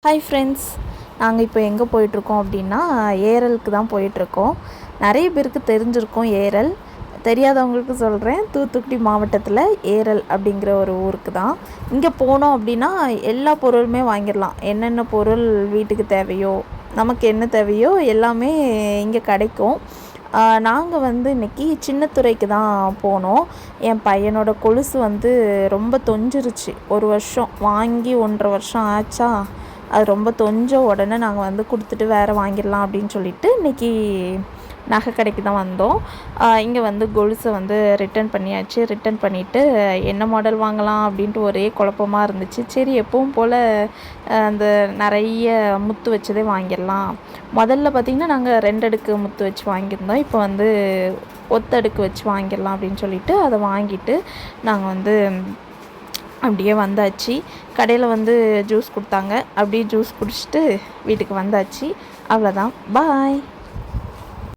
Hi friends, நாங்கள் இப்போ எங்கே போயிட்டுருக்கோம் அப்படின்னா ஏரலுக்கு தான் போயிட்டுருக்கோம். நிறைய பேருக்கு தெரிஞ்சிருக்கும் ஏரல். தெரியாதவங்களுக்கு சொல்கிறேன், தூத்துக்குடி மாவட்டத்தில் ஏரல் அப்படிங்கிற ஒரு ஊருக்கு தான். இங்கே போனோம் அப்படின்னா எல்லா பொருளுமே வாங்கிடலாம். என்னென்ன பொருள் வீட்டுக்கு தேவையோ, நமக்கு என்ன தேவையோ எல்லாமே இங்கே கிடைக்கும். நாங்கள் இன்றைக்கி சின்னத்துறைக்கு தான் போனோம். என் பையனோட கொலுசு ரொம்ப தொஞ்சிருச்சு. 1 வருஷம் வாங்கி 1.5 வருஷம் ஆச்சா. அது ரொம்ப தொஞ்ச உடனே நாங்கள் கொடுத்துட்டு வேறு வாங்கிடலாம் அப்படின்னு சொல்லிட்டு இன்றைக்கி நகை கடைக்கு தான் வந்தோம். இங்கே கொலுசை ரிட்டன் பண்ணியாச்சு. ரிட்டன் பண்ணிவிட்டு என்ன மாடல் வாங்கலாம் அப்படின்ட்டு ஒரே குழப்பமாக இருந்துச்சு. சரி, எப்பவும் போல் அந்த நிறைய முத்து வச்சதே வாங்கிடலாம். முதல்ல பார்த்திங்கன்னா நாங்கள் 2 அடுக்கு முத்து வச்சு வாங்கியிருந்தோம். இப்போ ஒத்தடுக்கு வச்சு வாங்கிடலாம் அப்படின்னு சொல்லிட்டு அதை வாங்கிட்டு நாங்கள் அப்படியே வந்தாச்சு. கடையில் ஜூஸ் கொடுத்தாங்க. அப்படியே ஜூஸ் குடிச்சிட்டு வீட்டுக்கு வந்தாச்சு. அவ்வளோதான். பாய்.